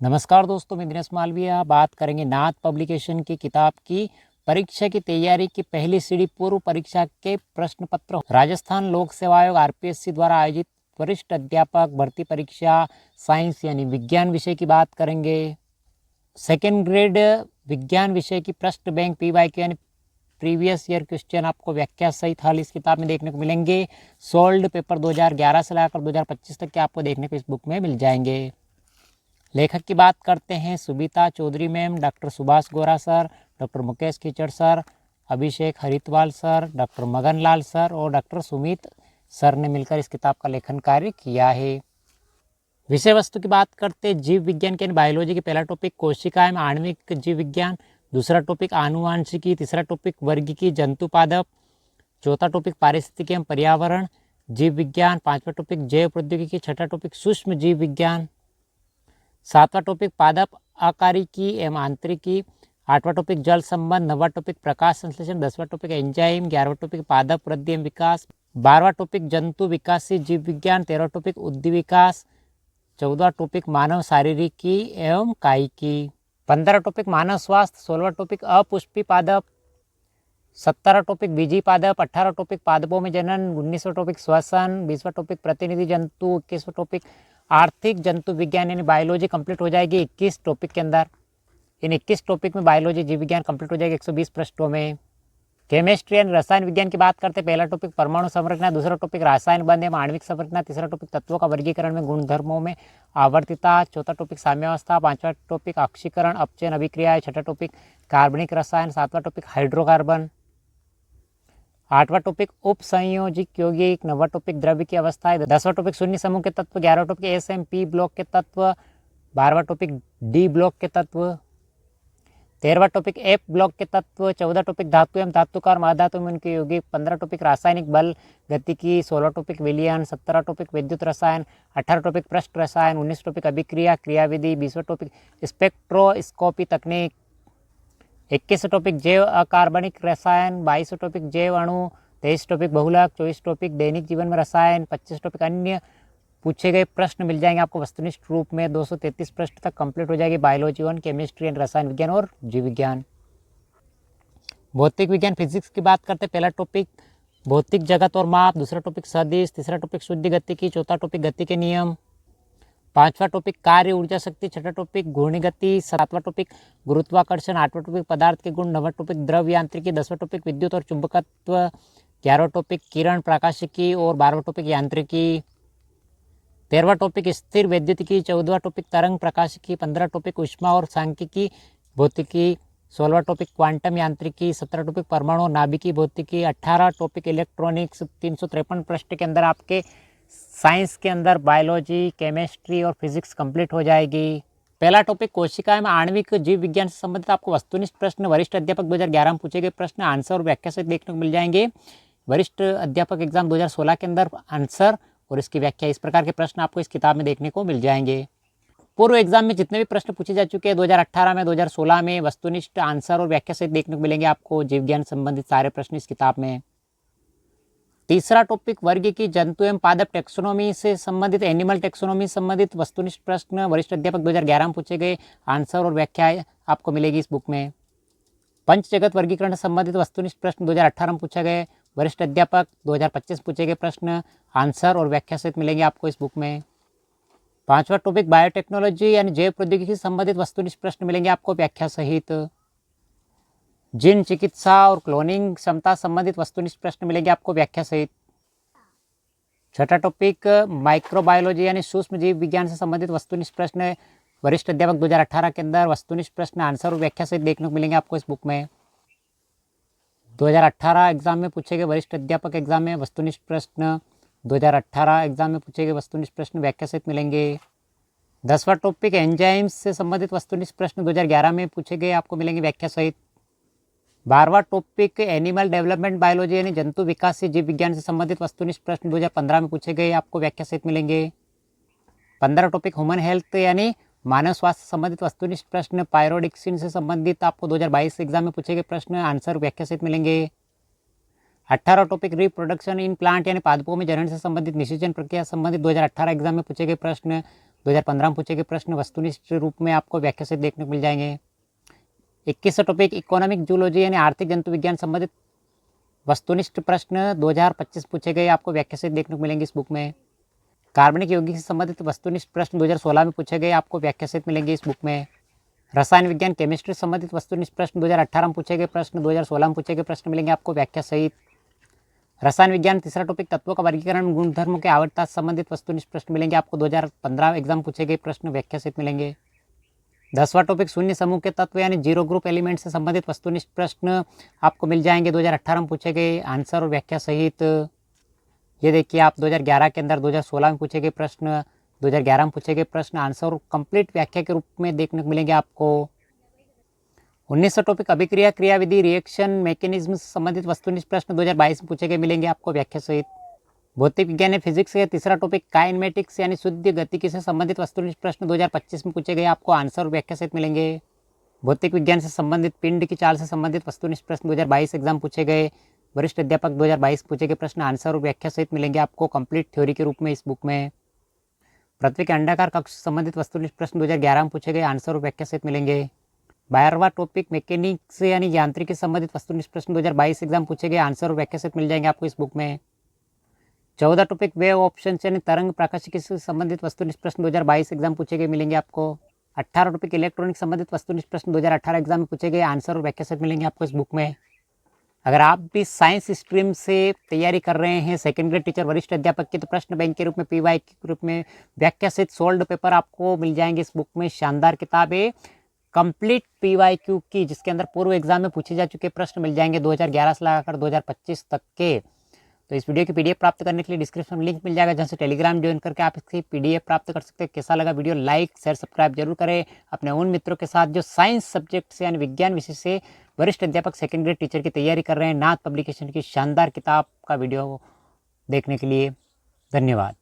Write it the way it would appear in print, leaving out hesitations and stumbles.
नमस्कार दोस्तों, मैं दिनेश मालविया बात करेंगे नाथ पब्लिकेशन की किताब की परीक्षा की तैयारी की पहली सीढ़ी पूर्व परीक्षा के प्रश्न पत्र। राजस्थान लोक सेवा आयोग आरपीएससी द्वारा आयोजित वरिष्ठ अध्यापक भर्ती परीक्षा साइंस यानी विज्ञान विषय की बात करेंगे। सेकेंड ग्रेड विज्ञान विषय की प्रश्न बैंक पीवाईक्यू यानी प्रीवियस ईयर क्वेश्चन आपको व्याख्या सहित हल इस किताब में देखने को मिलेंगे। सोल्ड पेपर 2011 से लेकर 2025 तक के आपको देखने को इस बुक में मिल जाएंगे। लेखक की बात करते हैं सुबीता चौधरी मैम, डॉक्टर सुभाष गोरा सर, डॉक्टर मुकेश कीचड़ सर, अभिषेक हरितवाल सर, डॉक्टर मगन लाल सर और डॉक्टर सुमित सर ने मिलकर इस किताब का लेखन कार्य किया है। विषय वस्तु की बात करते हैं जीव विज्ञान के बायोलॉजी के पहला टॉपिक कोशिकाएं में आणविक जीव विज्ञान, दूसरा टॉपिक आनुवांशिकी, तीसरा टॉपिक वर्गीकी जंतु पादप, चौथा टॉपिक पारिस्थितिकी एवं पर्यावरण जीव विज्ञान, पांचवा टॉपिक जैव प्रौद्योगिकी, छठा टॉपिक सूक्ष्म जीव विज्ञान, सातवां टॉपिक पादप आकारिकी एवं आंतरिकी, आठवां टॉपिक जल संबंध, नौवां टॉपिक प्रकाश संश्लेषण, 10वां टॉपिक एंजाइम, 11वां टॉपिक पादप वृद्धि एवं विकास, 12वां टॉपिक जंतु विकासी जीव विज्ञान, 13वां टॉपिक उद्दीप विकास, 14वां टॉपिक मानव शारीरिकी एवं कायिकी, 15वां टॉपिक मानव स्वास्थ्य, 16वां टॉपिक अपुष्पी पादप, 17वां टॉपिक बीजी पादप, 18वां टॉपिक पादपों में जनन, 19वां टॉपिक श्वसन, 20वां टॉपिक प्रतिनिधि जंतु, 21वां टॉपिक आर्थिक जंतु विज्ञान यानी बायोलॉजी कंप्लीट हो जाएगी 21 टॉपिक के अंदर। इन 21 टॉपिक में बायोलॉजी जीव विज्ञान कंप्लीट हो जाएगी 120 पृष्ठों में। केमिस्ट्री यानी रसायन विज्ञान की बात करते हैं, पहला टॉपिक परमाणु संरचना, दूसरा टॉपिक रासायन बंध एवं आणविक संरचना, तीसरा टॉपिक तत्वों का वर्गीकरण में गुणधर्मों में आवर्तिता, चौथा टॉपिक साम्यावस्था, पांचवा टॉपिक ऑक्सीकरण अपचयन अभिक्रिया, छठा टॉपिक कार्बनिक रसायन, सातवां टॉपिक हाइड्रोकार्बन, आठवां टॉपिक उप संयोजिक यौगिक, नौवां टॉपिक द्रव्य की अवस्था, 10वां टॉपिक शून्य समूह के तत्व, 11वां टॉपिक एसएमपी ब्लॉक के तत्व, 12वां टॉपिक डी ब्लॉक के तत्व, 13वां टॉपिक एफ ब्लॉक के तत्व, 14वां टॉपिक धातु एवं धातुकार महाधातु में उनके यौगिक, 15वां टॉपिक रासायनिक बल गतिकी, 16वां टॉपिक विलयन, 17वां टॉपिक विद्युत रसायन, 18वां टॉपिक पृष्ठ रसायन, 19वां टॉपिक अभिक्रिया क्रियाविधि, 20वां टॉपिक स्पेक्ट्रोस्कोपी तकनीक, 21वां टॉपिक जैव अकार्बनिक रसायन, 22वां टॉपिक जैव अणु, 23 टॉपिक बहुलक, 24 टॉपिक दैनिक जीवन में रसायन, 25 टॉपिक अन्य पूछे गए प्रश्न मिल जाएंगे आपको वस्तुनिष्ठ रूप में। 233 पृष्ठ तक कंप्लीट हो जाएगी बायोलॉजी वन, केमिस्ट्री एंड रसायन विज्ञान और जीव विज्ञान। भौतिक विज्ञान फिजिक्स की बात करते हैं, पहला टॉपिक भौतिक जगत और माप, दूसरा टॉपिक सदिश, तीसरा टॉपिक शुद्ध गति की, चौथा टॉपिक गति के नियम, पांचवा टॉपिक कार्य ऊर्जा शक्ति, छठा टॉपिक घूर्णी गति, सातवां टॉपिक गुरुत्वाकर्षण, आठवां टॉपिक पदार्थ के गुण, नौवां टॉपिक द्रव यांत्रिकी, 10वां टॉपिक विद्युत और चुंबकत्व, 11वां टॉपिक किरण प्रकाशिकी और 12वां टॉपिक यांत्रिकी, 13वां टॉपिक स्थिर वैद्युतिकी, 14वां टॉपिक तरंग प्रकाशिकी, 15वां टॉपिक ऊष्मा और सांख्यिकी भौतिकी, 16वां टॉपिक क्वांटम यांत्रिकी, 17वां टॉपिक परमाणु और नाभिकीय भौतिकी, 18वां टॉपिक इलेक्ट्रॉनिक्स। 353 पृष्ठ के अंदर आपके साइंस के अंदर बायोलॉजी, केमिस्ट्री और फिजिक्स कंप्लीट हो जाएगी। पहला टॉपिक कोशिकाएं में आणविक जीव विज्ञान से संबंधित आपको वस्तुनिष्ठ प्रश्न वरिष्ठ अध्यापक 2011 में पूछे गए प्रश्न आंसर और व्याख्या से देखने को मिल जाएंगे। वरिष्ठ अध्यापक एग्जाम 2016 के अंदर आंसर और इसकी व्याख्या, इस प्रकार के प्रश्न आपको इस किताब में देखने को मिल जाएंगे। पूर्व एग्जाम में जितने भी प्रश्न पूछे जा चुके हैं 2018 में, 2016 में वस्तुनिष्ठ आंसर और व्याख्या से देखने को मिलेंगे आपको जीव विज्ञान संबंधित सारे प्रश्न इस किताब में। तीसरा टॉपिक वर्ग की जंतु एवं पादप टेक्सोनॉमी से संबंधित, एनिमल टेक्सोनॉमी से संबंधित वस्तुनिष्ठ प्रश्न वरिष्ठ अध्यापक 2011 में पूछे गए, आंसर और व्याख्या आपको मिलेगी इस बुक में। पंच जगत वर्गीकरण से संबंधित वस्तुनिष्ठ प्रश्न 2018 में पूछे गए, वरिष्ठ अध्यापक 2025 पूछे गए प्रश्न, आंसर और व्याख्या सहित मिलेंगे आपको इस बुक में। पांचवा टॉपिक बायोटेक्नोलॉजी यानी जैव प्रौद्योगिकी से संबंधित वस्तुनिष्ठ प्रश्न मिलेंगे आपको व्याख्या सहित। जीन चिकित्सा और क्लोनिंग क्षमता संबंधित वस्तुनिष्ठ प्रश्न मिलेंगे आपको व्याख्या सहित। छठा टॉपिक माइक्रोबायोलॉजी यानी सूक्ष्म जीव विज्ञान से संबंधित वस्तुनिष्ठ प्रश्न वरिष्ठ अध्यापक 2018 के अंदर वस्तुनिष्ठ प्रश्न आंसर और व्याख्या सहित देखने को मिलेंगे आपको इस बुक में। 2018 एग्जाम में पूछे गए वरिष्ठ अध्यापक एग्जाम में वस्तुनिष्ठ प्रश्न, 2018 एग्जाम में पूछे गए वस्तुनिष्ठ प्रश्न व्याख्या सहित मिलेंगे। 10वां टॉपिक एंजाइम्स से संबंधित वस्तुनिष्ठ प्रश्न 2011 में पूछे गए आपको मिलेंगे व्याख्या सहित। 12वां टॉपिक एनिमल डेवलपमेंट बायोलॉजी यानी जंतु विकास से जीव विज्ञान से संबंधित वस्तुनिष्ठ प्रश्न 2015 में पूछे गए आपको व्याख्या सहित मिलेंगे। 15वां टॉपिक ह्यूमन हेल्थ यानी मानव स्वास्थ्य से संबंधित वस्तुनिष्ठ प्रश्न पायरोडिक्सिन से संबंधित आपको 2022 एग्जाम में पूछे गए प्रश्न आंसर व्याख्या सहित मिलेंगे। 18वां टॉपिक रिप्रोडक्शन इन प्लांट यानी पादपों में जनन से संबंधित निषेचन प्रक्रिया संबंधित 2018 एग्जाम में पूछे गए प्रश्न 2015 में पूछे गए प्रश्न वस्तुनिष्ठ रूप में आपको व्याख्या सहित देखने को मिल जाएंगे। 21 टॉपिक इकोनॉमिक जूलॉजी यानी आर्थिक जंतु विज्ञान संबंधित वस्तुनिष्ठ प्रश्न 2025 पूछे गए, आपको व्याख्या सहित देखने को मिलेंगे इस बुक में। कार्बनिक यौगिक से संबंधित वस्तुनिष्ठ प्रश्न 2016 में पूछे गए, आपको व्याख्या सहित मिलेंगे इस बुक में। रसायन विज्ञान केमिस्ट्री संबंधित वस्तुनिष्ठ प्रश्न 2018 में पूछे गए प्रश्न 2016 में पूछे गए प्रश्न मिलेंगे आपको व्याख्या सहित। रसायन विज्ञान तीसरा टॉपिक तत्वों का वर्गीकरण गुणधर्मों के आवर्तता से संबंधित वस्तुनिष्ठ प्रश्न मिलेंगे आपको 2015 एग्जाम पूछे गए प्रश्न व्याख्या सहित मिलेंगे। 10वां टॉपिक शून्य समूह के तत्व यानी जीरो ग्रुप एलिमेंट से संबंधित वस्तुनिष्ठ प्रश्न आपको मिल जाएंगे 2018 में पूछे गए आंसर और व्याख्या सहित। ये देखिए आप 2011 के अंदर 2016 में पूछे गए प्रश्न, 2011 में पूछे गए प्रश्न आंसर और कंप्लीट व्याख्या के रूप में देखने को मिलेंगे आपको। 19 टॉपिक अभिक्रिया क्रियाविधि रिएक्शन मैकेनिज्म से संबंधित वस्तुनिष्ठ प्रश्न 2022 में पूछे गए मिलेंगे आपको व्याख्या सहित। भौतिक विज्ञान या फिजिक्स के तीसरा टॉपिक काइनेमेटिक्स यानी शुद्ध गतिकी से संबंधित वस्तुनिष्ठ प्रश्न 2025 में पूछे गए, आपको आंसर और व्याख्या सहित मिलेंगे। भौतिक विज्ञान से संबंधित पिंड की चाल से संबंधित वस्तुनिष्ठ प्रश्न 2022 एग्जाम पूछे गए। वरिष्ठ अध्यापक 2022 पूछे गए प्रश्न आंसर और व्याख्या सहित मिलेंगे आपको कंप्लीट थ्योरी के रूप में इस बुक में। पृथ्वी के अंडाकार कक्ष से संबंधित वस्तुनिष्ठ प्रश्न 2011 में पूछे गए, आंसर और व्याख्या सहित मिलेंगे। 12वां टॉपिक मैकेनिक्स यानी यांत्रिकी से संबंधित वस्तुनिष्ठ प्रश्न 2022 एग्जाम पूछे गए, आंसर और व्याख्या सहित मिल जाएंगे आपको इस बुक में। 14 टॉपिक वेव ऑप्शन यानी तरंग प्रकाशिकी से संबंधित वस्तुनिष्ठ प्रश्न 2022 एग्जाम पूछे गए मिलेंगे आपको। 18 टॉपिक इलेक्ट्रॉनिक संबंधित वस्तुनिष्ठ प्रश्न 2018 एग्जाम में पूछे गए, आंसर और व्याख्या सहित मिलेंगे आपको इस बुक में। अगर आप भी साइंस स्ट्रीम से तैयारी कर रहे हैं सेकेंड ग्रेड टीचर वरिष्ठ अध्यापक की, तो प्रश्न बैंक के रूप में PY के रूप में व्याख्या सहित सोल्ड पेपर आपको मिल जाएंगे इस बुक में। शानदार किताब है कंप्लीट PYQ की, जिसके अंदर पूर्व एग्जाम में पूछे जा चुके प्रश्न मिल जाएंगे 2011 से लगाकर 2025 तक के। तो इस वीडियो की PDF प्राप्त करने के लिए डिस्क्रिप्शन में लिंक मिल जाएगा, जहाँ से टेलीग्राम ज्वाइन करके आप इसकी PDF प्राप्त कर सकते हैं। कैसा लगा वीडियो लाइक शेयर सब्सक्राइब जरूर करें अपने उन मित्रों के साथ जो साइंस सब्जेक्ट से यानी विज्ञान विषय से वरिष्ठ अध्यापक सेकेंड ग्रेड टीचर की तैयारी कर रहे हैं। नाथ पब्लिकेशन की शानदार किताब का वीडियो देखने के लिए धन्यवाद।